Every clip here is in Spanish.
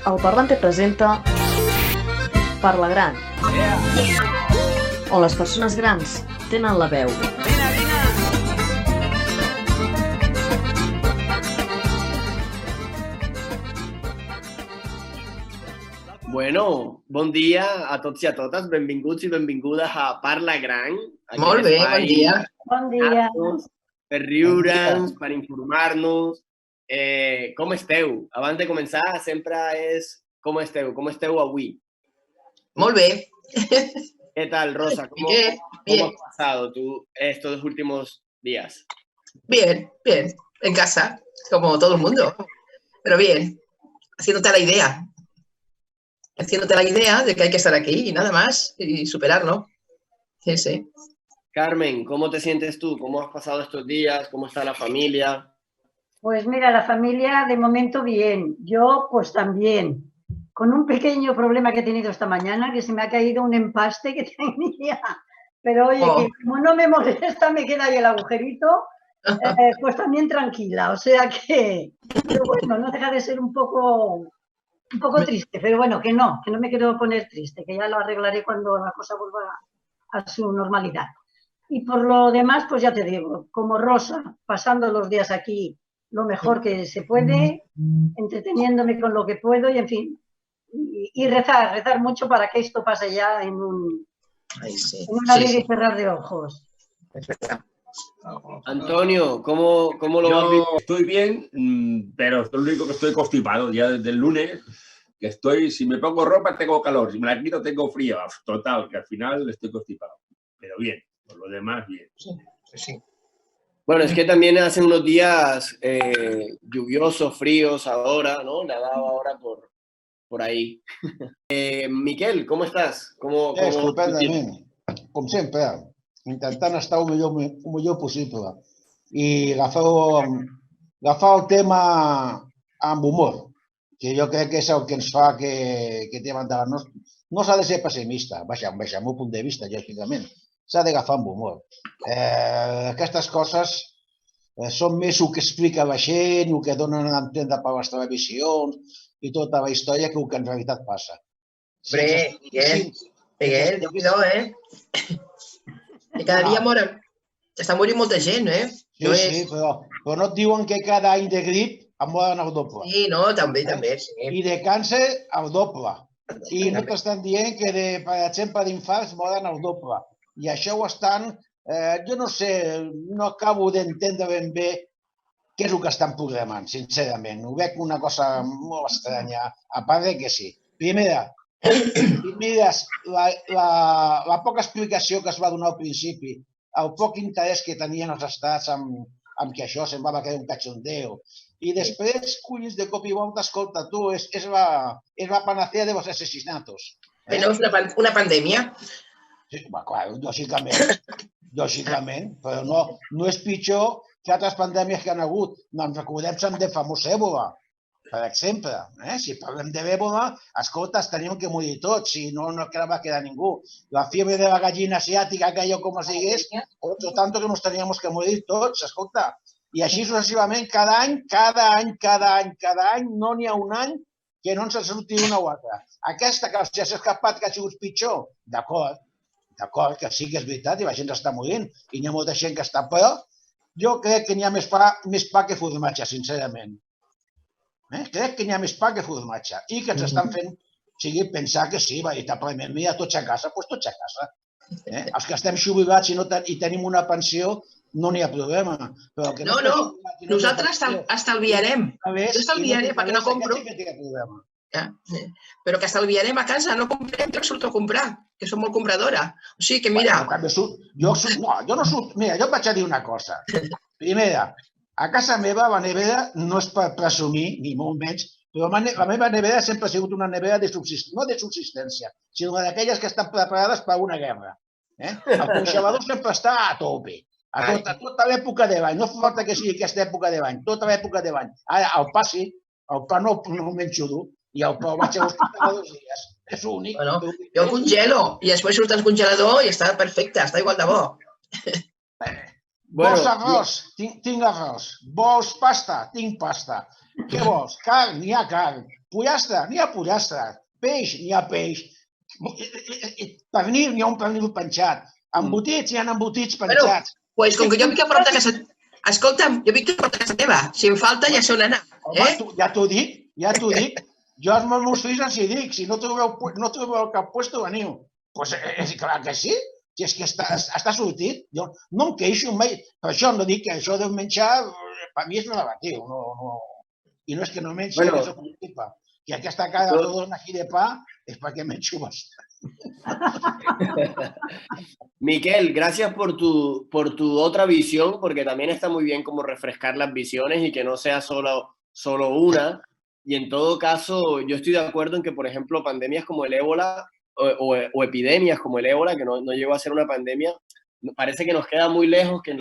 El Parlante presenta Parla Gran, on les persones grans tenen la veu. Bueno, bon dia a tots i a totes, benvinguts i benvingudes a Parla Gran. Molt bé, bon dia. Bon dia. Per riure'ns, per informar-nos. Com esteu? Abans de començar, sempre és com esteu avui. Molt bé. ¿Qué tal, Rosa? ¿Cómo has pasado tú estos últimos días? Bien, en casa, como todo el mundo, pero bien, haciéndote la idea de que hay que estar aquí y nada más, y superarlo. Sí. Carmen, ¿cómo te sientes tú? ¿Cómo has pasado estos días? ¿Cómo está la familia? Pues mira, la familia de momento bien, yo pues también, con un pequeño problema que he tenido esta mañana, que se me ha caído un empaste que tenía, pero oye, que como no me molesta, me queda ahí el agujerito, pues también tranquila, o sea que, pero bueno, no deja de ser un poco triste, pero bueno, que no me quiero poner triste, que ya lo arreglaré cuando la cosa vuelva a su normalidad. Y por lo demás, pues ya te digo, como Rosa, pasando los días aquí lo mejor que se puede, entreteniéndome con lo que puedo y, en fin, y rezar mucho para que esto pase ya en un abrir y cerrar de ojos. Antonio, ¿cómo lo vas viendo? Estoy bien, pero es lo único que estoy constipado ya desde el lunes, que si me pongo ropa tengo calor, si me la quito tengo frío, total, que al final estoy constipado, pero bien, por lo demás bien. Sí. Bueno, es que también hacen unos días lluviosos, fríos ahora, ¿no? Le ha dado ahora por ahí. Miquel, ¿cómo estás? Estupendament, com sempre, intentant estar el millor possible i agafar el tema amb humor, que jo crec que és el que ens fa que tirem endavant. No s'ha de ser pessimista, vaja, el meu punt de vista, lògicament. S'ha d'agafar amb humor. Aquestes coses són més el que explica la gent, el que donen a entendre per les televisions i tota la història que el que en realitat passa. Hombre, Miguel, cuidado, Que cada dia està morint molta gent, Sí, però no et diuen que cada any de grip en moren el doble. Sí, no, també, sí. I de càncer, el doble. I no t'estan dient que, per exemple, d'infarts moren el doble. I això ho estan, jo no sé, no acabo d'entendre ben bé què és el que estan programant, sincerament. Ho veig una cosa molt estranya, a part de que sí. Primera, la poca explicació que es va donar al principi, el poc interès que tenien els estats amb que això semblava que era un cachondeo. I després, collins, de cop i volta, escolta, tu, és la panacea de los asesinatos. Però és una pandèmia. Sí, clar, lògicament, però no és pitjor que altres pandèmies que han hagut. No ens recordem de famós èbola, per exemple. Si parlem de l'èbola, escolta, teníem que morir tots, si no va quedar ningú. La fiebre de la gallina asiàtica, aquello com es digués, otro tanto que nos teníamos que morir tots, escolta. I així successivament, cada any, no n'hi ha un any que no ens surti una o altra. Aquesta que s'ha escapat, que ha sigut pitjor, d'acord, que sí que és veritat i la gent està morint i n'hi ha molta gent que està, però jo crec que n'hi ha més pa que formatge, sincerament. Crec que n'hi ha més pa que formatge i que ens estan fent pensar que sí, veritablement, mira, tots a casa, doncs tots a casa. Els que estem jubilats i tenim una pensió, no n'hi ha problema. No, nosaltres estalviarem. Jo estalviaré perquè no compro. Però que estalviarem a casa, no comprem, jo surto a comprar, que som molt compradora. O sigui que mira... Jo et vaig a dir una cosa. Primera, a casa meva la nevera no és per presumir, ni molt menys, però la meva nevera sempre ha sigut una nevera no de subsistència, sinó d'aquelles que estan preparades per una guerra. El congelador sempre està a tope, a tota l'època de l'any. No fa falta que sigui aquesta època de l'any, tota l'època de l'any. Ara, el pa sí, el pa no menjo dur, i el pa el vaig a buscar cada 2 dies. És únic. Jo el congelo i després surt al congelador i està perfecte, està igual de bo. Vols arròs? Tinc arròs. Vols pasta? Tinc pasta. Què vols? Carn? Hi ha carn. pollastre, n'hi ha pollastre, peix, n'hi ha peix, pernil, n'hi ha un pernil penjat, embotits, n'hi ha embotits penjats. Pues com que jo vinc a prop de casa... Escolta'm, jo vinc a prop de casa teva. Si em falta, ja sé on anar. Home, ja t'ho dic. Jo als meus fills els hi dic, si no trobeu cap puesto, veniu. Doncs és clar que sí. Si és que està sortit. Jo no em queixo mai. Per això no dic que això de menjar, per mi és negatiu. I no és que no mengi, que soc un tipa. Y aquesta cara de rodona aquí de pa es para que me chubas. Miquel, gracias por tu otra visión, porque también está muy bien como refrescar las visiones y que no sea solo una. Y en todo caso, yo estoy de acuerdo en que, por ejemplo, pandemias como el ébola o epidemias como el ébola, que no llegó a ser una pandemia, parece que nos queda muy lejos, que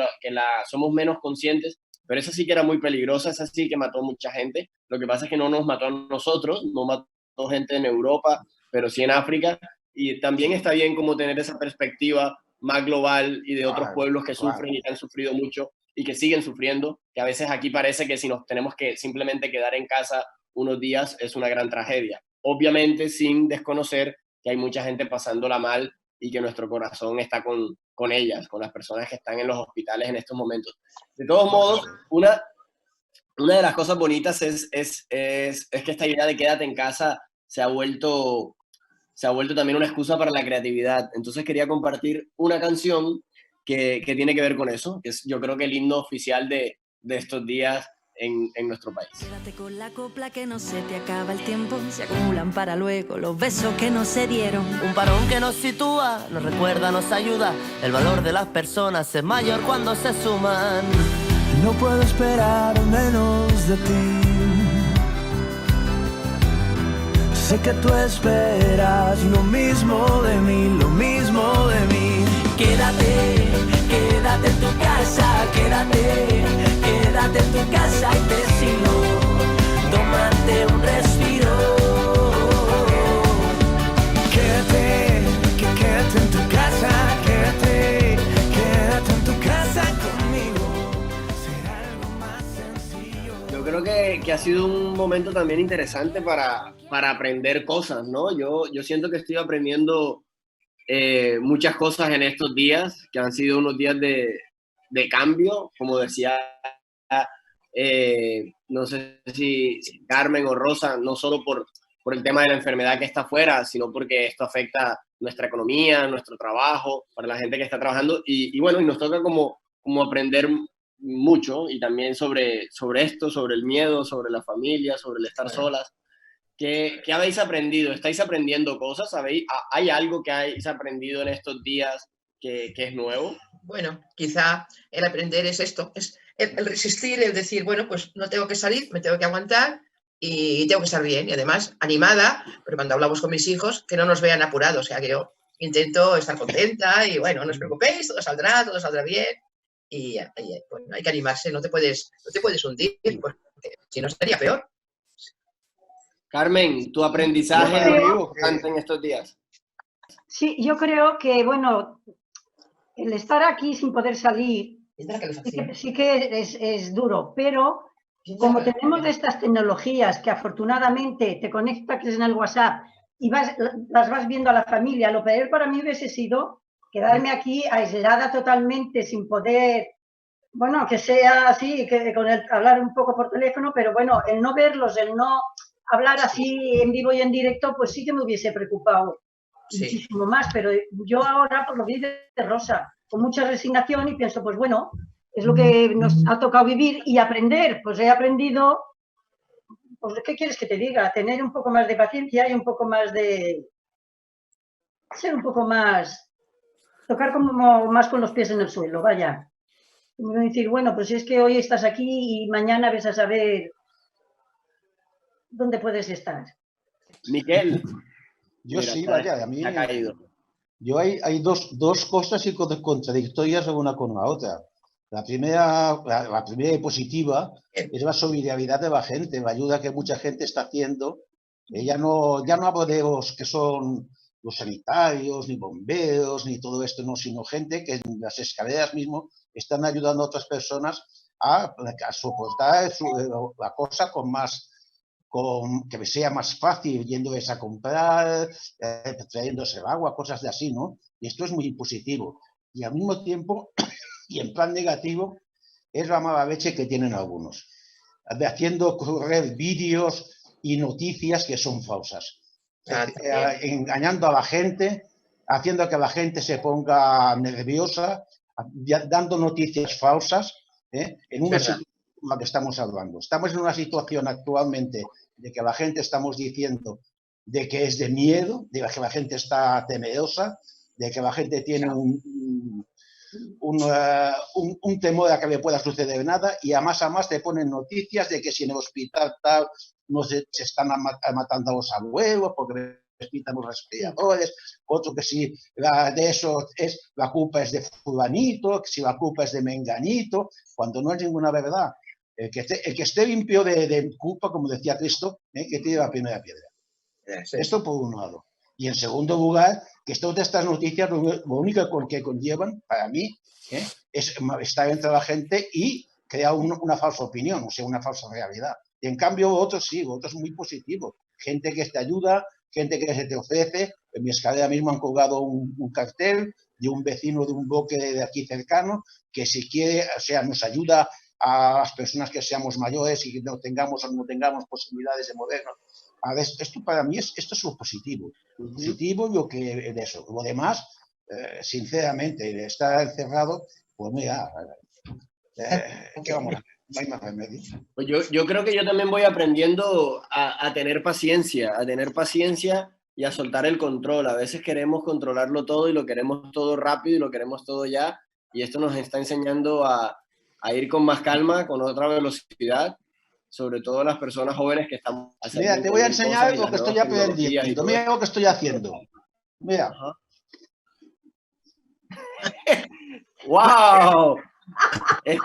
somos menos conscientes. Pero esa sí que era muy peligrosa, esa sí que mató mucha gente. Lo que pasa es que no nos mató a nosotros, no mató gente en Europa, pero sí en África. Y también está bien como tener esa perspectiva más global y de otros pueblos que sufren y que han sufrido mucho y que siguen sufriendo, que a veces aquí parece que si nos tenemos que simplemente quedar en casa unos días es una gran tragedia. Obviamente sin desconocer que hay mucha gente pasándola mal y que nuestro corazón está con ellas, con las personas que están en los hospitales en estos momentos. De todos modos, una de las cosas bonitas es que esta idea de quédate en casa se ha vuelto también una excusa para la creatividad. Entonces quería compartir una canción que tiene que ver con eso, que es yo creo que el himno oficial de estos días en nuestro país. Quédate con la copla que no se te acaba el tiempo, se acumulan para luego los besos que no se dieron. Un parón que nos sitúa, nos recuerda, nos ayuda. El valor de las personas es mayor cuando se suman. No puedo esperar menos de ti. Sé que tú esperas lo mismo de mí, lo mismo de mí. Quédate en tu casa, quédate en tu casa y te sigo. Tómate un respiro. Quédate en tu casa, quédate en tu casa conmigo. Será algo más sencillo. Yo creo que ha sido un momento también interesante para aprender cosas, ¿no? Yo siento que estoy aprendiendo muchas cosas en estos días, que han sido unos días de cambio, como decía, no sé si Carmen o Rosa, no solo por el tema de la enfermedad que está afuera, sino porque esto afecta nuestra economía, nuestro trabajo, para la gente que está trabajando, y bueno, y nos toca como aprender mucho, y también sobre esto, sobre el miedo, sobre la familia, sobre el estar solas. ¿Qué habéis aprendido? ¿Estáis aprendiendo cosas? ¿Hay algo que hayáis aprendido en estos días que es nuevo? Bueno, quizá el aprender es esto, es el resistir, el decir, bueno, pues no tengo que salir, me tengo que aguantar y tengo que estar bien. Y además, animada, pero cuando hablamos con mis hijos, que no nos vean apurados. O sea, que yo intento estar contenta y, bueno, no os preocupéis, todo saldrá bien. Y bueno, hay que animarse, no te puedes hundir, porque si no estaría peor. Carmen, tu aprendizaje en estos días. Sí, yo creo que, bueno, el estar aquí sin poder salir sí que es duro, pero como tenemos estas tecnologías que afortunadamente te conectas en el WhatsApp y las vas viendo a la familia, lo peor para mí hubiese sido quedarme aquí aislada totalmente sin poder, bueno, que sea así, que hablar un poco por teléfono, pero bueno, el no verlos, el no hablar así en vivo y en directo, pues sí que me hubiese preocupado muchísimo más, pero yo ahora por lo que dice Rosa, con mucha resignación y pienso, pues bueno, es lo que nos ha tocado vivir y aprender, pues he aprendido, pues ¿qué quieres que te diga? Tener un poco más de paciencia y un poco más de... ser un poco más... tocar como más con los pies en el suelo, vaya. Decir, bueno, pues es que hoy estás aquí y mañana ves a saber dónde puedes estar. Miquel. Yo sí, vaya, a mí ha caído. Yo hay dos cosas contradictorias una con la otra. La primera y positiva es la solidaridad de la gente, la ayuda que mucha gente está haciendo. Ya no hablo de los que son los sanitarios, ni bomberos, ni todo esto, no, sino gente que en las escaleras mismo están ayudando a otras personas a soportar la cosa con más que sea más fácil yéndoles a comprar, trayéndose el agua, cosas de así, ¿no? Y esto es muy positivo. Y al mismo tiempo, y en plan negativo, es la mala leche que tienen algunos, haciendo correr vídeos y noticias que son falsas, engañando a la gente, haciendo que la gente se ponga nerviosa, dando noticias falsas, en una situación en la que estamos hablando. Estamos en una situación actualmente de que la gente estamos diciendo de que es de miedo, de que la gente está temerosa, de que la gente tiene un temor a que le pueda suceder nada, y a más te ponen noticias de que si en el hospital tal no se están matando a los abuelos porque les quitan los respiradores, otro que si de eso la culpa es de fulanito, que si la culpa es de menganito, cuando no es ninguna verdad. El que esté limpio de culpa, como decía Cristo, que tire la primera piedra. Sí. Esto por un lado. Y en segundo lugar, que todas estas noticias lo único que conllevan, para mí, es malestar entre la gente y crear una falsa opinión, o sea, una falsa realidad. Y en cambio, otros sí, otros muy positivos. Gente que te ayuda, gente que se te ofrece. En mi escalera mismo han colgado un cartel de un vecino de un bloque de aquí cercano, que si quiere, o sea, nos ayuda a las personas que seamos mayores y que no tengamos o no tengamos posibilidades de movernos. A ver, esto para mí esto es lo positivo. Lo positivo lo que de eso. Lo demás, sinceramente, estar encerrado, pues mira, ¿qué vamos a hacer? No hay más remedio. Pues yo creo que yo también voy aprendiendo a tener paciencia y a soltar el control. A veces queremos controlarlo todo y lo queremos todo rápido y lo queremos todo ya, y esto nos está enseñando a ir con más calma, con otra velocidad, sobre todo las personas jóvenes que están haciendo. Mira, te voy a enseñar lo que estoy aprendiendo. Mira lo que estoy haciendo. Mira. ¡Wow! ¡Qué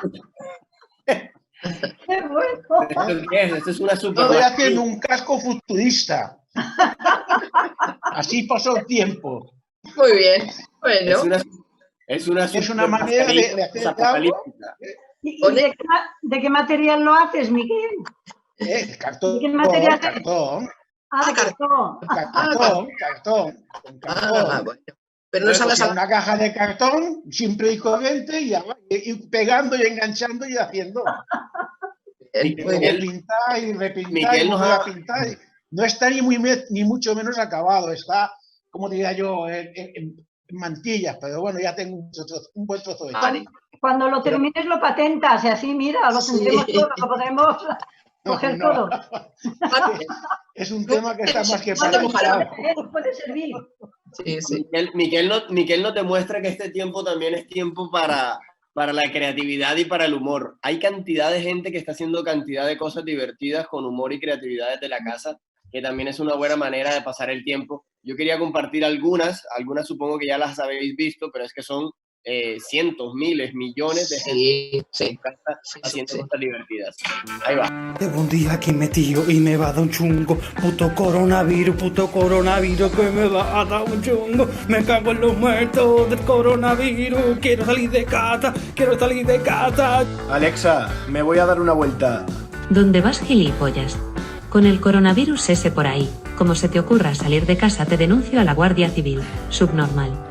bueno! Esto es una super. Estoy haciendo un casco futurista. Así pasó el tiempo. Muy bien. Bueno. Es una manera de hacer algo. ¿De qué material lo haces, Miguel? Cartón. ¿De qué material? Cartón. De cartón. Cartón. Bueno. Pero no sabes una caja de cartón simple y corriente y pegando y enganchando y haciendo. Pintar y repintar y volver a pintar. No está ni mucho menos acabado. Está, como diría yo, en mantillas, pero bueno, ya tengo un buen trozo de carne. Cuando lo termines lo patentas y así, mira, lo tendremos todo, lo podremos coger todo. Es un tema que está más que patentado. Puede servir. Sí. Miquel no te muestra que este tiempo también es tiempo para la creatividad y para el humor. Hay cantidad de gente que está haciendo cantidad de cosas divertidas con humor y creatividad desde la casa, que también es una buena manera de pasar el tiempo. Yo quería compartir algunas supongo que ya las habéis visto, pero es que son cientos, miles, millones de gente haciendo cosas divertidas. Ahí va. Llevo un día aquí metido y me va a dar un chungo. Puto coronavirus que me va a dar un chungo. Me cago en los muertos del coronavirus. Quiero salir de casa. Alexa, me voy a dar una vuelta. ¿Dónde vas, gilipollas? Con el coronavirus ese por ahí, como se te ocurra salir de casa, te denuncio a la Guardia Civil. Subnormal.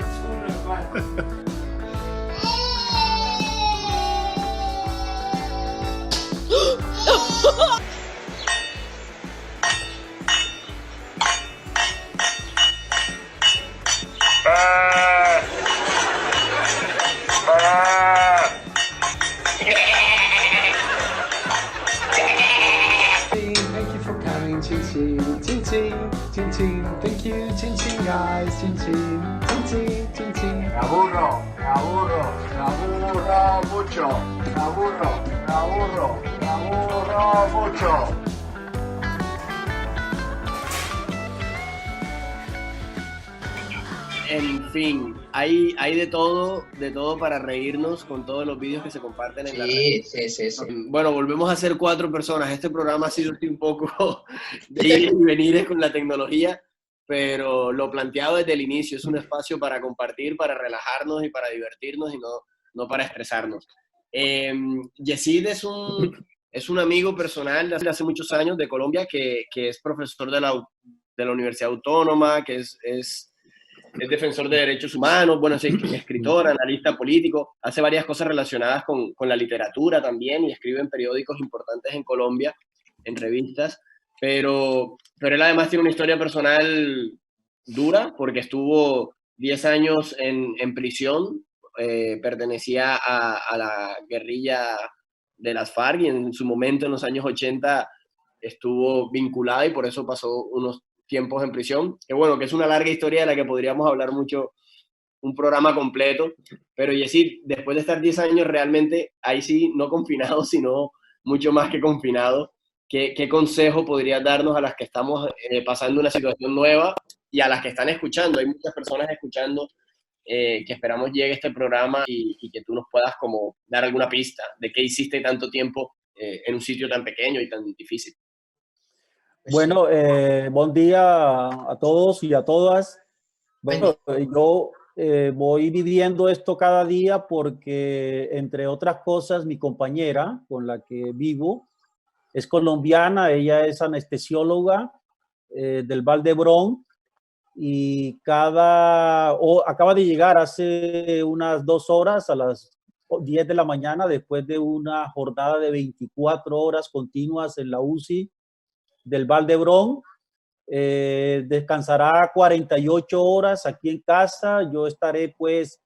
Thank you for coming, chin chin, chin chin, chin chin. Thank you, chin chin guys, chin chin, chin chin, chin chin. Me aburro mucho. En fin, hay de todo para reírnos con todos los vídeos que se comparten en la red. Sí. Bueno, volvemos a ser 4 personas. Este programa ha sido un poco de ir y venir con la tecnología, pero lo planteado desde el inicio es un espacio para compartir, para relajarnos y para divertirnos y no para estresarnos. Yesid es un es un amigo personal de hace muchos años de Colombia que es profesor de la Universidad Autónoma, que es defensor de derechos humanos, bueno, es escritor, analista político, hace varias cosas relacionadas con la literatura también y escribe en periódicos importantes en Colombia, en revistas, pero él además tiene una historia personal dura porque estuvo 10 años en prisión, pertenecía a la guerrilla de las FARC y en su momento, en los años 80, estuvo vinculada y por eso pasó unos tiempos en prisión. Que bueno, que es una larga historia de la que podríamos hablar mucho, un programa completo, pero Yesid, después de estar 10 años realmente, ahí sí, no confinado, sino mucho más que confinado, ¿qué consejo podrías darnos a las que estamos pasando una situación nueva y a las que están escuchando? Hay muchas personas escuchando que esperamos llegue este programa y que tú nos puedas como dar alguna pista de qué hiciste tanto tiempo en un sitio tan pequeño y tan difícil. Bueno, buen día a todos y a todas. Bueno, yo voy viviendo esto cada día porque, entre otras cosas, mi compañera con la que vivo es colombiana, ella es anestesióloga del Val d'Hebron y acaba de llegar hace unas 2 horas a las 10 de la mañana después de una jornada de 24 horas continuas en la UCI del Val d'Hebron. Descansará 48 horas aquí en casa. Yo estaré pues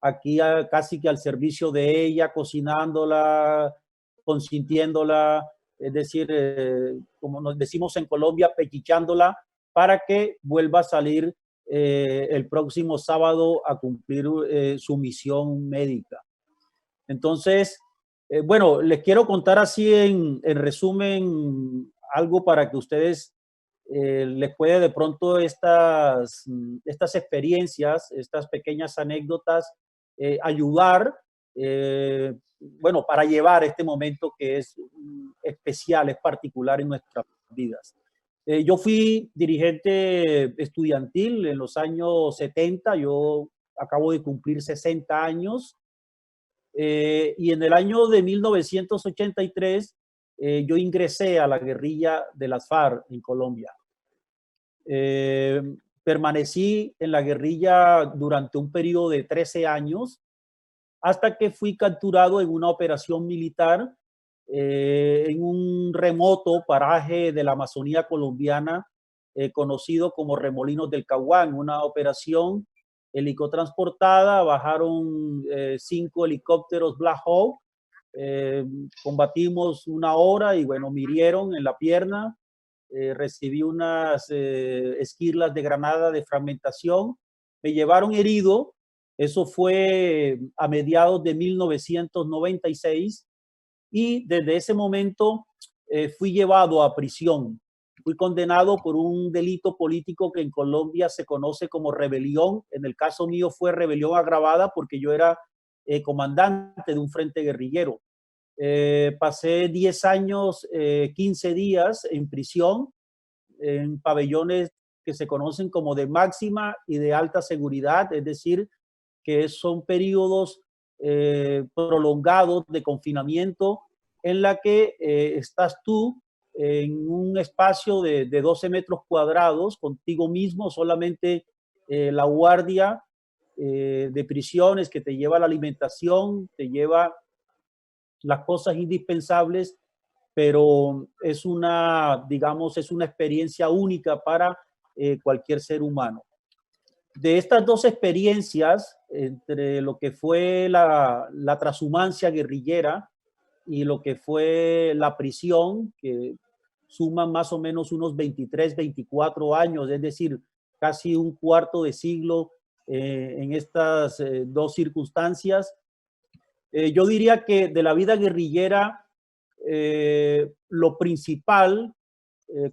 aquí casi que al servicio de ella, cocinándola, consintiéndola, es decir, como nos decimos en Colombia, pechichándola para que vuelva a salir el próximo sábado a cumplir su misión médica. Entonces, bueno, les quiero contar así en resumen algo para que ustedes les puede de pronto estas experiencias, estas pequeñas anécdotas, ayudar, bueno, para llevar este momento que es especial, es particular en nuestras vidas. Yo fui dirigente estudiantil en los años 70, yo acabo de cumplir 60 años, y en el año de 1983 yo ingresé a la guerrilla de las FARC en Colombia. Permanecí en la guerrilla durante un periodo de 13 años hasta que fui capturado en una operación militar en un remoto paraje de la Amazonía colombiana conocido como Remolinos del Caguán, una operación helicotransportada. Bajaron 5 helicópteros Black Hawk, combatimos 1 hora y bueno, me hirieron en la pierna. Recibí unas esquirlas de granada de fragmentación, me llevaron herido, eso fue a mediados de 1996 y desde ese momento fui llevado a prisión, fui condenado por un delito político que en Colombia se conoce como rebelión. En el caso mío fue rebelión agravada porque yo era comandante de un frente guerrillero. Pasé 10 años, 15 días en prisión, en pabellones que se conocen como de máxima y de alta seguridad, es decir, que son periodos prolongados de confinamiento en la que estás tú en un espacio de 12 metros cuadrados contigo mismo, solamente la guardia de prisiones que te lleva la alimentación, te lleva las cosas indispensables, pero es una, digamos, es una experiencia única para cualquier ser humano. De estas 2 experiencias, entre lo que fue la transhumancia guerrillera y lo que fue la prisión, que suman más o menos unos 23, 24 años, es decir, casi un cuarto de siglo en estas 2 circunstancias, yo diría que de la vida guerrillera, lo principal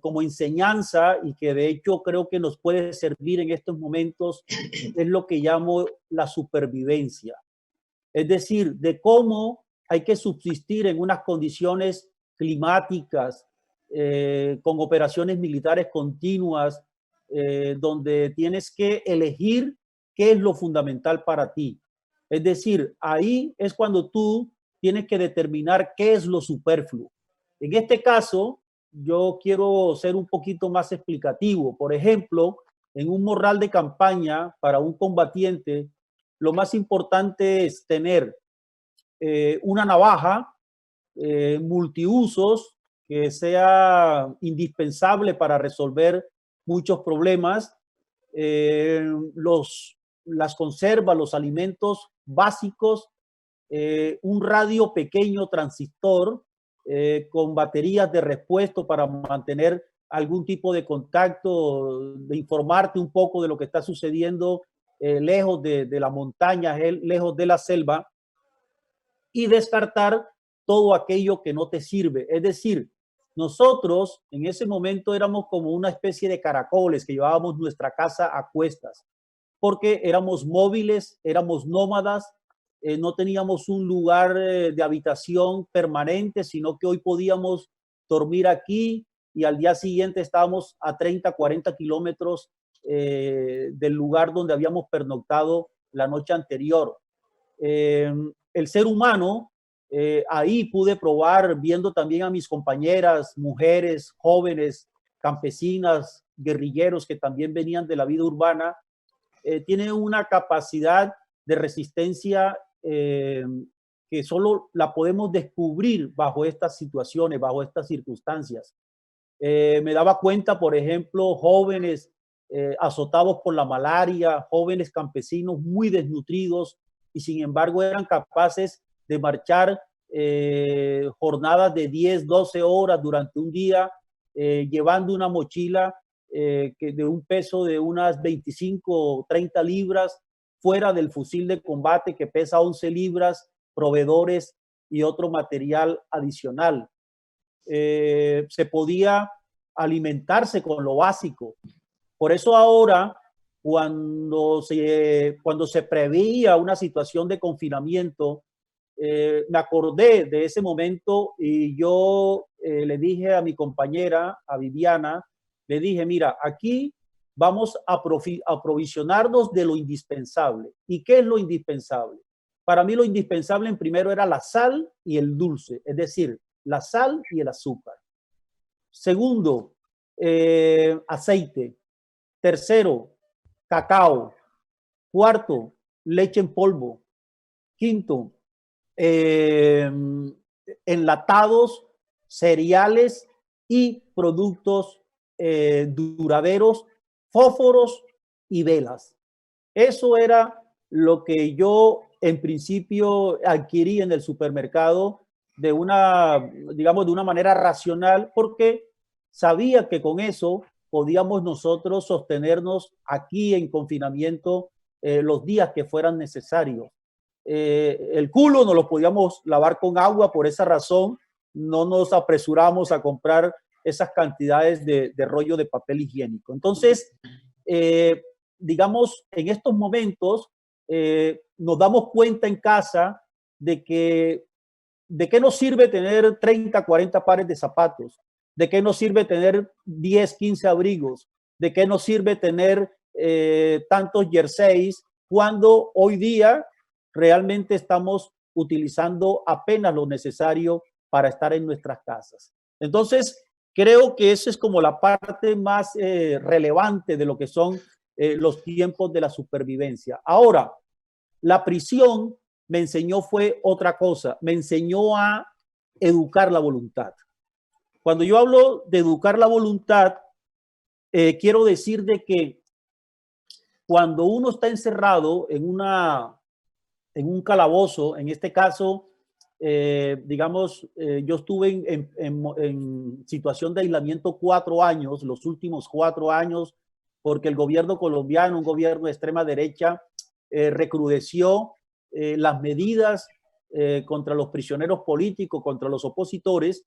como enseñanza y que de hecho creo que nos puede servir en estos momentos es lo que llamo la supervivencia. Es decir, de cómo hay que subsistir en unas condiciones climáticas, con operaciones militares continuas, donde tienes que elegir qué es lo fundamental para ti. Es decir, ahí es cuando tú tienes que determinar qué es lo superfluo. En este caso, yo quiero ser un poquito más explicativo. Por ejemplo, en un morral de campaña para un combatiente, lo más importante es tener una navaja multiusos que sea indispensable para resolver muchos problemas, las conservas, los alimentos básicos, un radio pequeño transistor con baterías de repuesto para mantener algún tipo de contacto, de informarte un poco de lo que está sucediendo lejos de la montaña, lejos de la selva, y descartar todo aquello que no te sirve. Es decir, nosotros en ese momento éramos como una especie de caracoles que llevábamos nuestra casa a cuestas, porque éramos móviles, éramos nómadas, no teníamos un lugar de habitación permanente, sino que hoy podíamos dormir aquí y al día siguiente estábamos a 30, 40 kilómetros del lugar donde habíamos pernoctado la noche anterior. El ser humano, ahí pude probar, viendo también a mis compañeras, mujeres, jóvenes, campesinas, guerrilleros que también venían de la vida urbana, tiene una capacidad de resistencia que solo la podemos descubrir bajo estas situaciones, bajo estas circunstancias. Me daba cuenta, por ejemplo, jóvenes azotados por la malaria, jóvenes campesinos muy desnutridos y sin embargo eran capaces de marchar jornadas de 10, 12 horas durante un día, llevando una mochila de un peso de unas 25 o 30 libras, fuera del fusil de combate que pesa 11 libras, proveedores y otro material adicional. Se podía alimentarse con lo básico. Por eso ahora, cuando se preveía una situación de confinamiento, me acordé de ese momento y yo le dije a mi compañera, a Viviana, le dije, mira, aquí vamos a aprovisionarnos de lo indispensable. ¿Y qué es lo indispensable? Para mí lo indispensable en primero era la sal y el dulce, es decir, la sal y el azúcar. Segundo, aceite. Tercero, cacao. Cuarto, leche en polvo. Quinto, enlatados, cereales y productos duraderos, fósforos y velas. Eso era lo que yo en principio adquirí en el supermercado de una, digamos, de una manera racional, porque sabía que con eso podíamos nosotros sostenernos aquí en confinamiento los días que fueran necesarios. El culo no lo podíamos lavar con agua, por esa razón no nos apresuramos a comprar esas cantidades de rollo de papel higiénico. Entonces, digamos, en estos momentos nos damos cuenta en casa de qué nos sirve tener 30, 40 pares de zapatos, de qué nos sirve tener 10, 15 abrigos, de qué nos sirve tener tantos jerseys, cuando hoy día realmente estamos utilizando apenas lo necesario para estar en nuestras casas. Entonces, creo que esa es como la parte más relevante de lo que son los tiempos de la supervivencia. Ahora, la prisión me enseñó fue otra cosa, me enseñó a educar la voluntad. Cuando yo hablo de educar la voluntad, quiero decir de que cuando uno está encerrado en un calabozo, en este caso, digamos, yo estuve en situación de aislamiento 4 años, los últimos 4 años, porque el gobierno colombiano, un gobierno de extrema derecha, recrudeció las medidas contra los prisioneros políticos, contra los opositores,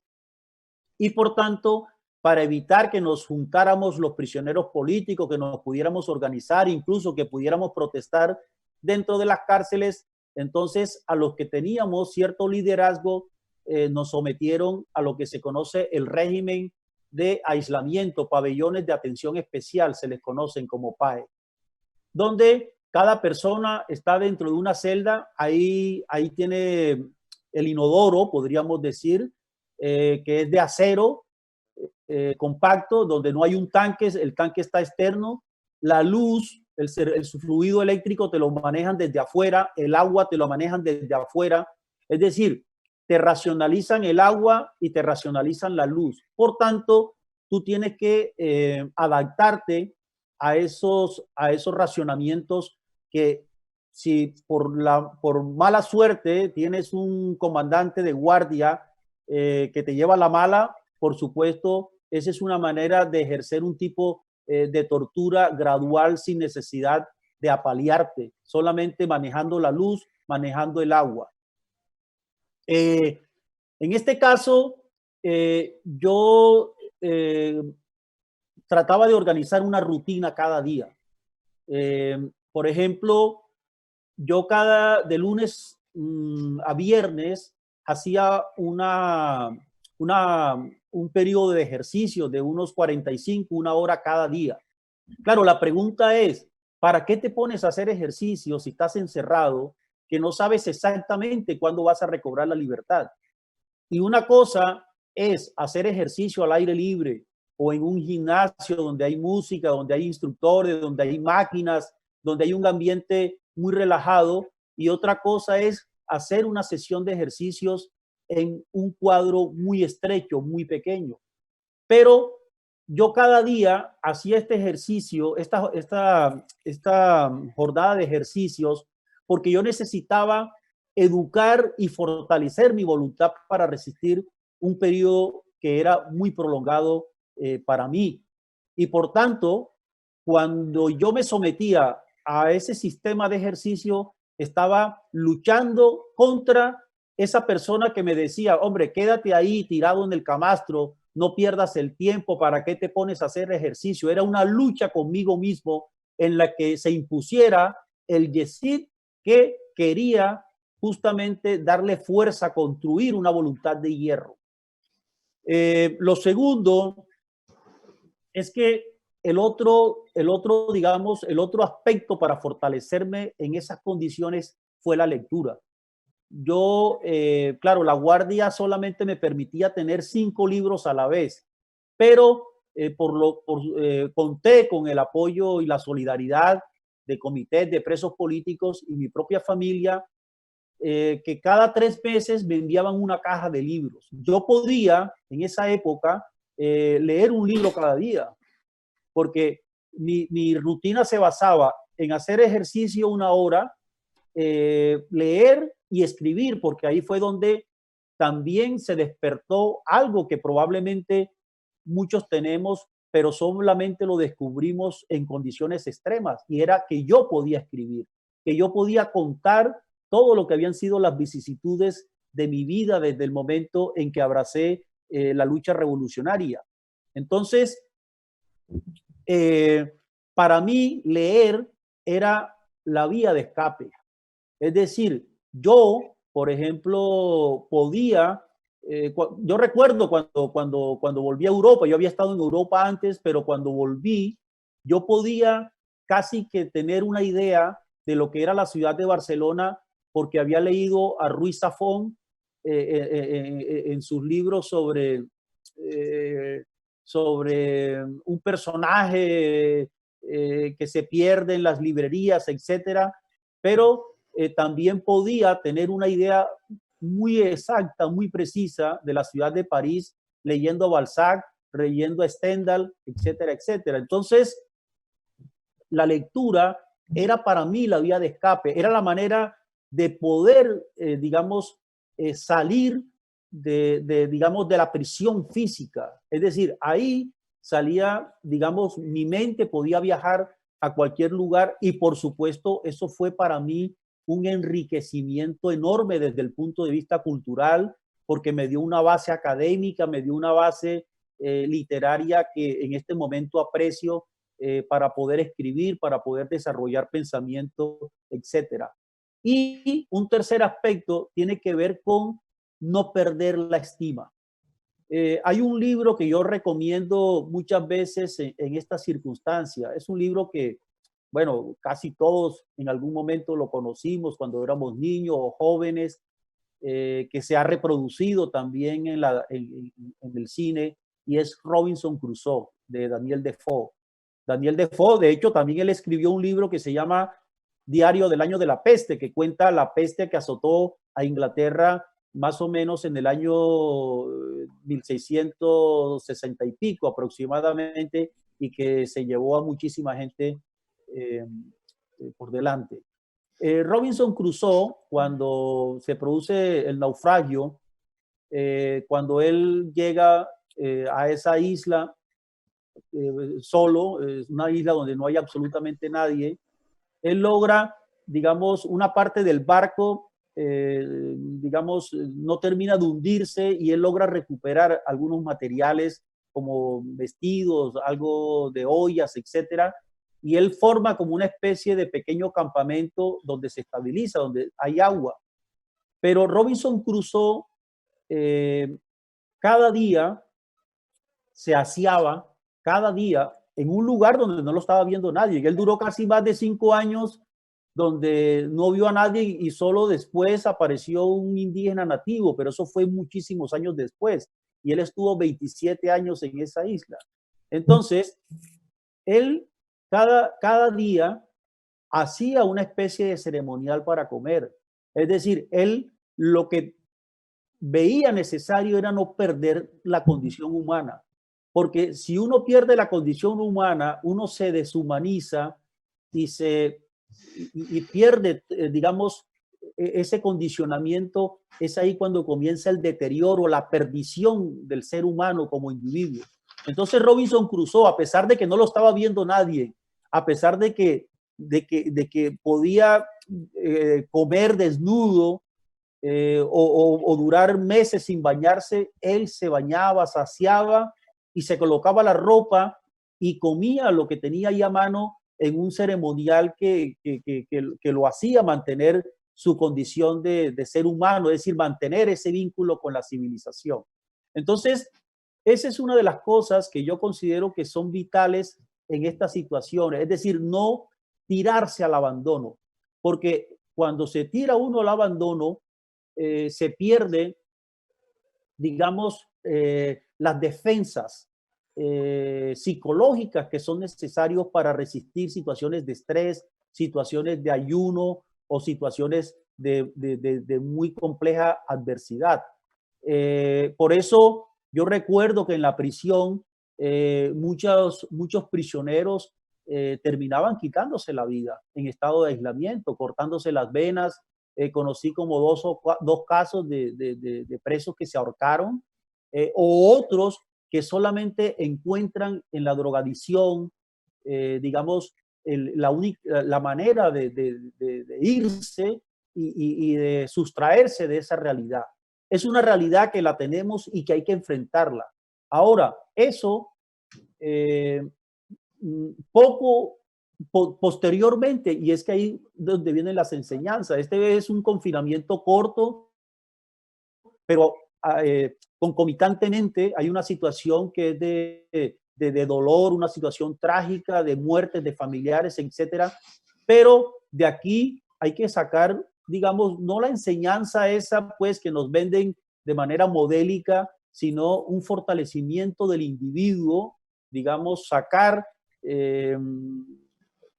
y por tanto, para evitar que nos juntáramos los prisioneros políticos, que nos pudiéramos organizar, incluso que pudiéramos protestar dentro de las cárceles, entonces a los que teníamos cierto liderazgo nos sometieron a lo que se conoce el régimen de aislamiento, pabellones de atención especial, se les conocen como PAE, donde cada persona está dentro de una celda, ahí tiene el inodoro, podríamos decir, que es de acero, compacto, donde no hay un tanque, el tanque está externo. La luz, el fluido eléctrico te lo manejan desde afuera, el agua te lo manejan desde afuera. Es decir, te racionalizan el agua y te racionalizan la luz. Por tanto, tú tienes que adaptarte a esos racionamientos que si por mala suerte tienes un comandante de guardia que te lleva la mala, por supuesto, esa es una manera de ejercer un tipo de tortura gradual sin necesidad de apalearte, solamente manejando la luz, manejando el agua. En este caso, yo trataba de organizar una rutina cada día. Por ejemplo, yo de lunes a viernes hacía un periodo de ejercicio de unos 45, una hora cada día. Claro, la pregunta es, ¿para qué te pones a hacer ejercicio si estás encerrado, que no sabes exactamente cuándo vas a recobrar la libertad? Y una cosa es hacer ejercicio al aire libre o en un gimnasio donde hay música, donde hay instructores, donde hay máquinas, donde hay un ambiente muy relajado. Y otra cosa es hacer una sesión de ejercicios en un cuadro muy estrecho, muy pequeño. Pero yo cada día hacía este ejercicio, esta jornada de ejercicios, porque yo necesitaba educar y fortalecer mi voluntad para resistir un periodo que era muy prolongado para mí. Y por tanto, cuando yo me sometía a ese sistema de ejercicio, estaba luchando contra esa persona que me decía, hombre, quédate ahí tirado en el camastro, no pierdas el tiempo, ¿para qué te pones a hacer ejercicio? Era una lucha conmigo mismo en la que se impusiera el yesid que quería justamente darle fuerza a construir una voluntad de hierro. Lo segundo es que el otro aspecto para fortalecerme en esas condiciones fue la lectura. Yo, claro, la guardia solamente me permitía tener 5 libros a la vez, pero conté con el apoyo y la solidaridad de comités de presos políticos y mi propia familia, que cada 3 meses me enviaban una caja de libros. Yo podía, en esa época, leer un libro cada día, porque mi rutina se basaba en hacer ejercicio 1 hora, leer y escribir, porque ahí fue donde también se despertó algo que probablemente muchos tenemos, pero solamente lo descubrimos en condiciones extremas, y era que yo podía escribir, que yo podía contar todo lo que habían sido las vicisitudes de mi vida desde el momento en que abracé la lucha revolucionaria. Entonces, para mí leer era la vía de escape. Es decir, yo, por ejemplo, podía, yo recuerdo cuando volví a Europa, yo había estado en Europa antes, pero cuando volví, yo podía casi que tener una idea de lo que era la ciudad de Barcelona, porque había leído a Ruiz Zafón en sus libros sobre un personaje que se pierde en las librerías, etcétera, pero también podía tener una idea muy exacta, muy precisa de la ciudad de París, leyendo a Balzac, leyendo a Stendhal, etcétera, etcétera. Entonces, la lectura era para mí la vía de escape, era la manera de poder, salir de la prisión física. Es decir, ahí salía, mi mente podía viajar a cualquier lugar, y por supuesto eso fue para mí un enriquecimiento enorme desde el punto de vista cultural, porque me dio una base académica, me dio una base literaria que en este momento aprecio para poder escribir, para poder desarrollar pensamiento, etcétera. Y un tercer aspecto tiene que ver con no perder la estima. Hay un libro que yo recomiendo muchas veces en estas circunstancias. Es un libro que, bueno, casi todos en algún momento lo conocimos cuando éramos niños o jóvenes. que se ha reproducido también en el cine, y es Robinson Crusoe, de Daniel Defoe. Daniel Defoe, de hecho, también él escribió un libro que se llama Diario del Año de la Peste, que cuenta la peste que azotó a Inglaterra más o menos en el año 1660 y pico aproximadamente, y que se llevó a muchísima gente por delante. Robinson Crusoe, cuando se produce el naufragio, cuando él llega a esa isla solo, es una isla donde no hay absolutamente nadie, él logra, digamos, una parte del barco, digamos, no termina de hundirse, y él logra recuperar algunos materiales como vestidos, algo de ollas, etcétera, y él forma como una especie de pequeño campamento donde se estabiliza, donde hay agua. Pero Robinson Crusoe cada día se aseaba, cada día, en un lugar donde no lo estaba viendo nadie. Y él duró casi más de 5 años donde no vio a nadie, y solo después apareció un indígena nativo, pero eso fue muchísimos años después. Y él estuvo 27 años en esa isla. Entonces, él cada día hacía una especie de ceremonial para comer. Es decir, él lo que veía necesario era no perder la condición humana. Porque si uno pierde la condición humana, uno se deshumaniza y pierde, digamos, ese condicionamiento. Es ahí cuando comienza el deterioro, la perdición del ser humano como individuo. Entonces Robinson Crusoe, a pesar de que no lo estaba viendo nadie, a pesar de que podía comer desnudo o durar meses sin bañarse, él se bañaba, saciaba y se colocaba la ropa y comía lo que tenía ahí a mano en un ceremonial que lo hacía mantener su condición de ser humano, es decir, mantener ese vínculo con la civilización. Entonces, esa es una de las cosas que yo considero que son vitales en estas situaciones, es decir, no tirarse al abandono, porque cuando se tira uno al abandono, se pierde, digamos, las defensas psicológicas que son necesarios para resistir situaciones de estrés, situaciones de ayuno o situaciones de muy compleja adversidad. Por eso yo recuerdo que en la prisión muchos prisioneros terminaban quitándose la vida en estado de aislamiento, cortándose las venas. Conocí como dos casos de presos que se ahorcaron, o otros que solamente encuentran en la drogadicción, digamos, la manera de irse y de sustraerse de esa realidad. Es una realidad que la tenemos y que hay que enfrentarla. Ahora, eso posteriormente, y es que ahí donde vienen las enseñanzas. Este es un confinamiento corto, pero concomitantemente hay una situación que es de dolor, una situación trágica, de muertes de familiares, etcétera. Pero de aquí hay que sacar, digamos, no la enseñanza esa pues que nos venden de manera modélica, sino un fortalecimiento del individuo, digamos, sacar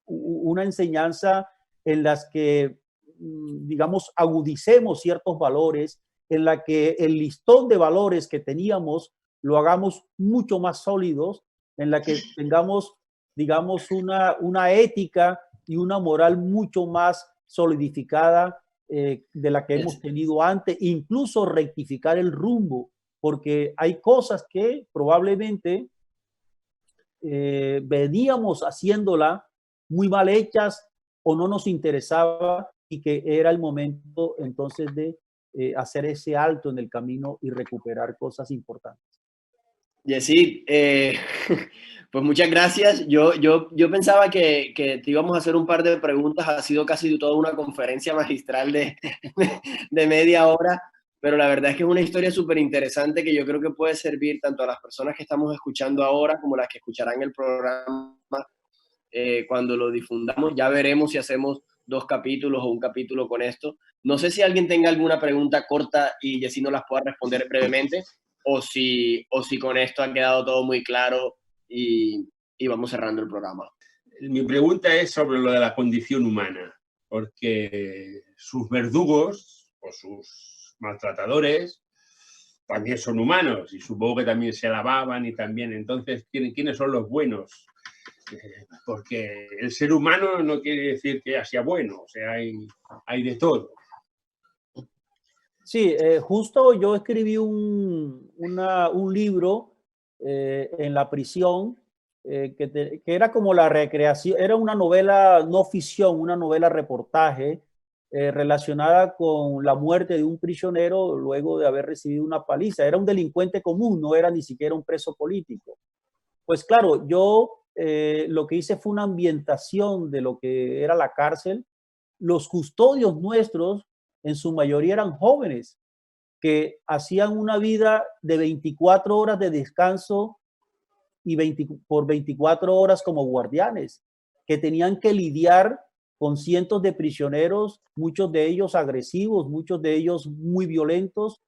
una enseñanza en las que, digamos, agudicemos ciertos valores, en la que el listón de valores que teníamos lo hagamos mucho más sólidos, en la que tengamos, digamos, una ética y una moral mucho más solidificada de la que hemos tenido antes, incluso rectificar el rumbo, porque hay cosas que probablemente veníamos haciéndola muy mal hechas o no nos interesaba, y que era el momento entonces de hacer ese alto en el camino y recuperar cosas importantes. Yesid, pues muchas gracias. Yo pensaba que te íbamos a hacer un par de preguntas. Ha sido casi toda una conferencia magistral de media hora, pero la verdad es que es una historia súper interesante que yo creo que puede servir tanto a las personas que estamos escuchando ahora como las que escucharán el programa cuando lo difundamos. Ya veremos si hacemos 2 capítulos o un capítulo con esto. No sé si alguien tenga alguna pregunta corta y Jessy nos las pueda responder brevemente, o si con esto ha quedado todo muy claro y vamos cerrando el programa. Mi pregunta es sobre lo de la condición humana, porque sus verdugos o sus maltratadores también son humanos y supongo que también se lavaban y también, entonces, ¿quiénes son los buenos? Porque el ser humano no quiere decir que sea bueno, o sea, hay de todo. Sí, justo yo escribí un libro en la prisión que era como la recreación, era una novela no ficción, una novela reportaje relacionada con la muerte de un prisionero luego de haber recibido una paliza. Era un delincuente común, no era ni siquiera un preso político. Pues claro, yo lo que hice fue una ambientación de lo que era la cárcel. Los custodios nuestros, en su mayoría, eran jóvenes que hacían una vida de 24 horas de descanso y por 24 horas como guardianes, que tenían que lidiar con cientos de prisioneros, muchos de ellos agresivos, muchos de ellos muy violentos,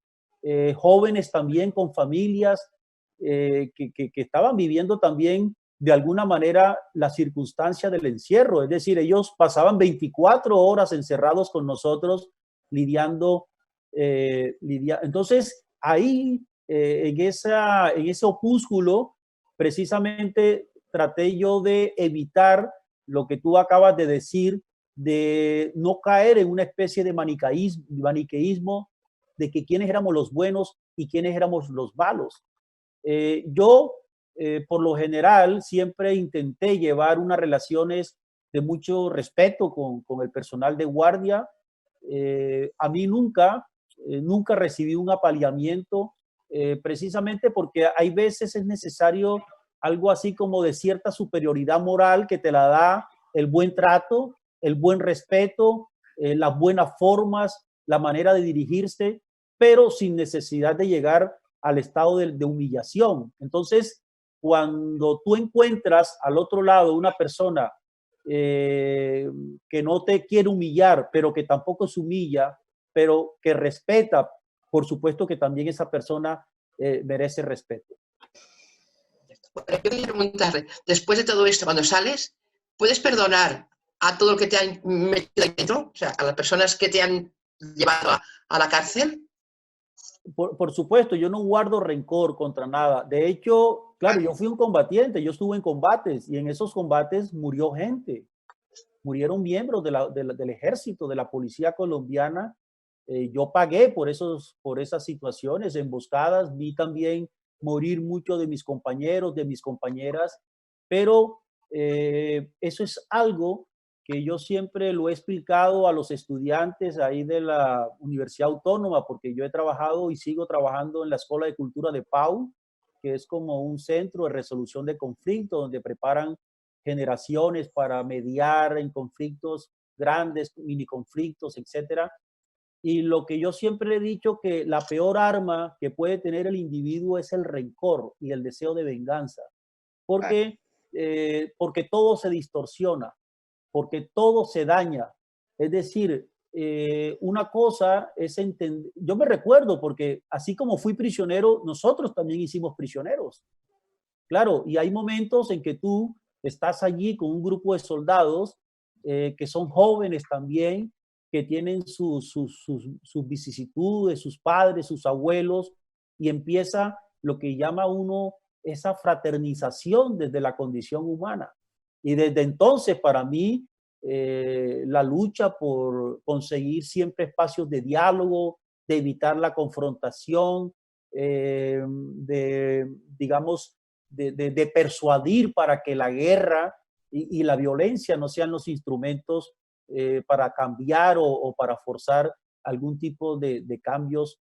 jóvenes también con familias que estaban viviendo también de alguna manera la circunstancia del encierro. Es decir, ellos pasaban 24 horas encerrados con nosotros lidiando. Entonces, ahí, en ese opúsculo, precisamente traté yo de evitar lo que tú acabas de decir, de no caer en una especie de maniqueísmo de que quiénes éramos los buenos y quiénes éramos los malos. Yo, por lo general, siempre intenté llevar unas relaciones de mucho respeto con el personal de guardia. A mí nunca recibí un apaleamiento, precisamente porque hay veces es necesario algo así como de cierta superioridad moral que te la da el buen trato, el buen respeto, las buenas formas, la manera de dirigirse, pero sin necesidad de llegar al estado de humillación. Entonces, cuando tú encuentras al otro lado una persona que no te quiere humillar, pero que tampoco se humilla, pero que respeta, por supuesto que también esa persona merece respeto. Yo quiero preguntarle, después de todo esto, cuando sales, ¿puedes perdonar a todo lo que te han metido ahí dentro? O sea, a las personas que te han llevado a la cárcel. Por supuesto, yo no guardo rencor contra nada. De hecho, claro, yo fui un combatiente, yo estuve en combates y en esos combates murió gente. Murieron miembros del ejército, de la policía colombiana. Yo pagué por esas situaciones, emboscadas. Vi también morir muchos de mis compañeros, de mis compañeras. Pero eso es algo que yo siempre lo he explicado a los estudiantes ahí de la Universidad Autónoma, porque yo he trabajado y sigo trabajando en la Escuela de Cultura de Pau, que es como un centro de resolución de conflictos, donde preparan generaciones para mediar en conflictos grandes, mini conflictos, etcétera. Y lo que yo siempre he dicho, que la peor arma que puede tener el individuo es el rencor y el deseo de venganza, porque todo se distorsiona, porque todo se daña. Es decir, una cosa es entender, yo me recuerdo porque así como fui prisionero, nosotros también hicimos prisioneros. Claro, y hay momentos en que tú estás allí con un grupo de soldados que son jóvenes también, que tienen sus vicisitudes, sus padres, sus abuelos, y empieza lo que llama uno esa fraternización desde la condición humana. Y desde entonces, para mí, la lucha por conseguir siempre espacios de diálogo, de evitar la confrontación, digamos, de persuadir para que la guerra y la violencia no sean los instrumentos para cambiar o para forzar algún tipo de cambios,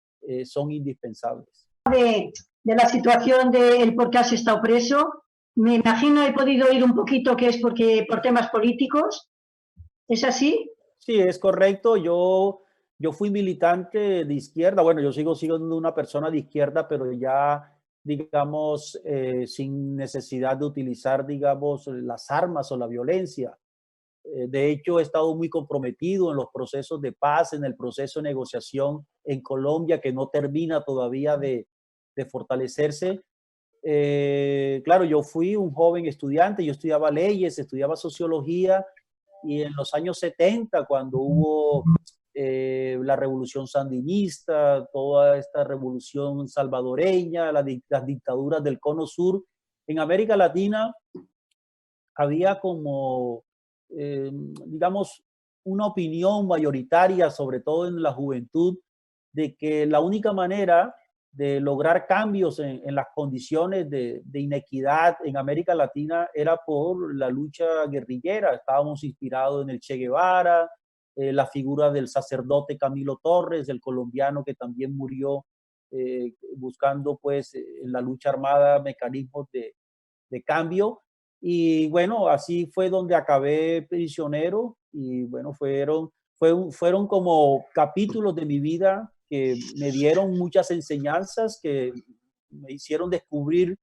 son indispensables. De la situación del por qué has estado preso, me imagino, he podido oír un poquito que es por temas políticos. ¿Es así? Sí, es correcto. Yo fui militante de izquierda. Bueno, yo sigo siendo una persona de izquierda, pero ya, digamos, sin necesidad de utilizar, digamos, las armas o la violencia. De hecho, he estado muy comprometido en los procesos de paz, en el proceso de negociación en Colombia, que no termina todavía de fortalecerse. Claro, yo fui un joven estudiante, yo estudiaba leyes, estudiaba sociología, y en los años 70, cuando hubo la revolución sandinista, toda esta revolución salvadoreña, las dictaduras del Cono Sur, en América Latina había como, digamos, una opinión mayoritaria, sobre todo en la juventud, de que la única manera de lograr cambios en las condiciones de inequidad en América Latina era por la lucha guerrillera. Estábamos inspirados en el Che Guevara, la figura del sacerdote Camilo Torres, el colombiano que también murió buscando pues en la lucha armada mecanismos de cambio. Y bueno, así fue donde acabé prisionero, y bueno, fueron como capítulos de mi vida que me dieron muchas enseñanzas, que me hicieron descubrir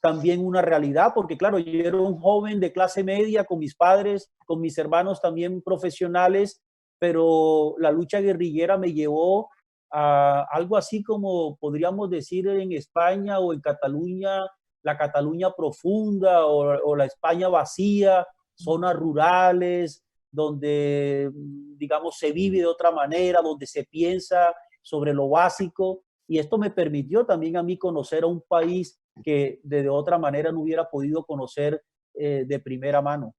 también una realidad, porque claro, yo era un joven de clase media con mis padres, con mis hermanos también profesionales, pero la lucha guerrillera me llevó a algo así como podríamos decir en España o en Cataluña, la Cataluña profunda o la España vacía, zonas rurales, donde, digamos, se vive de otra manera, donde se piensa sobre lo básico, y esto me permitió también a mí conocer a un país que de otra manera no hubiera podido conocer de primera mano.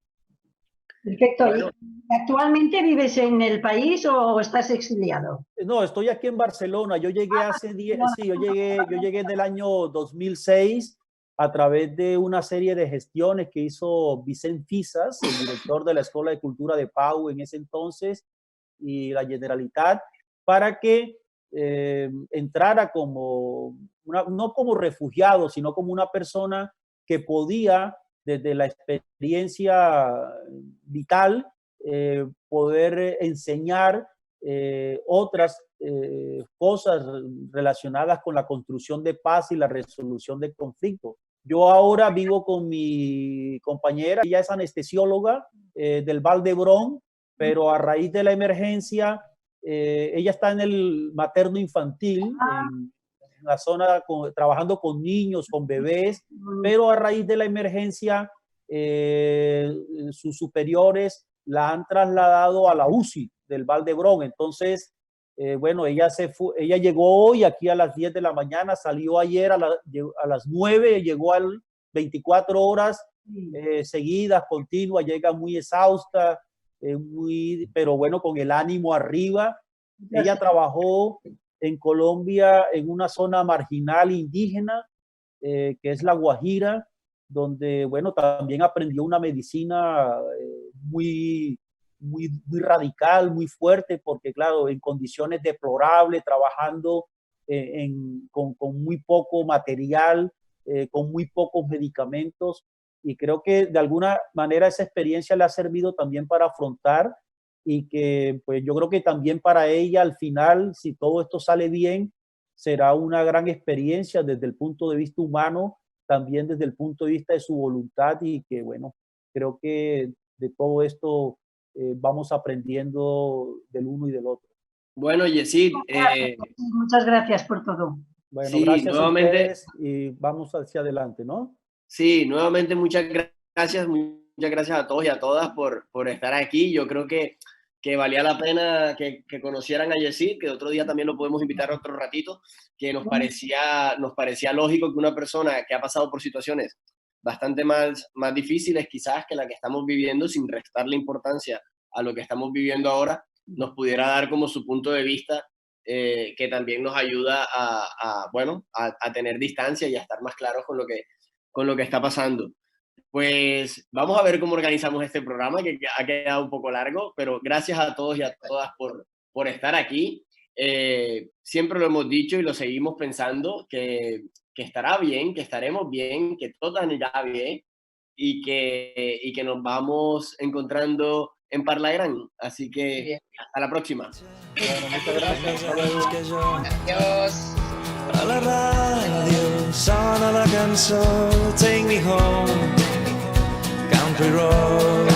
Perfecto. Bueno, ¿actualmente vives en el país o estás exiliado? No, estoy aquí en Barcelona. Yo llegué hace 10, sí, yo llegué en el año 2006 a través de una serie de gestiones que hizo Vicent Fisas, el director de la Escuela de Cultura de Pau en ese entonces, y la Generalitat, para que entrara como, no como refugiado, sino como una persona que podía, desde la experiencia vital, poder enseñar otras cosas relacionadas con la construcción de paz y la resolución de conflictos. Yo ahora vivo con mi compañera, ella es anestesióloga del Vall d'Hebron, pero a raíz de la emergencia, ella está en el materno infantil, en la zona trabajando con niños, con bebés, pero a raíz de la emergencia, sus superiores la han trasladado a la UCI del Vall d'Hebron. Entonces, bueno, ella llegó hoy aquí a las 10 de la mañana, salió ayer a las 9, llegó a 24 horas seguidas, continuas, llega muy exhausta, pero bueno, con el ánimo arriba. Ella trabajó en Colombia en una zona marginal indígena, que es La Guajira, donde, bueno, también aprendió una medicina muy radical, muy fuerte, porque claro, en condiciones deplorables, trabajando con muy poco material, con muy pocos medicamentos, y creo que de alguna manera esa experiencia le ha servido también para afrontar, y que pues yo creo que también para ella al final, si todo esto sale bien, será una gran experiencia desde el punto de vista humano, también desde el punto de vista de su voluntad, y que bueno, creo que de todo esto vamos aprendiendo del uno y del otro. Bueno, Yesid, muchas gracias por todo. Bueno, sí, gracias nuevamente, a ustedes, y vamos hacia adelante, ¿no? Sí, nuevamente muchas gracias a todos y a todas por estar aquí. Yo creo que valía la pena que conocieran a Yesid, que otro día también lo podemos invitar otro ratito, que nos parecía lógico que una persona que ha pasado por situaciones bastante más difíciles quizás que la que estamos viviendo, sin restarle importancia a lo que estamos viviendo ahora, nos pudiera dar como su punto de vista, que también nos ayuda a tener distancia y a estar más claros con lo que está pasando. Pues vamos a ver cómo organizamos este programa, que ha quedado un poco largo, pero gracias a todos y a todas por estar aquí. Siempre lo hemos dicho y lo seguimos pensando, que estará bien, que estaremos bien, que todo irá bien, y que nos vamos encontrando en Parlagram. Así que bien, hasta la próxima. Bueno, muchas gracias. Adiós. A la radio sona la cançó Take Me Home, Country Road.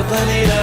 para mirar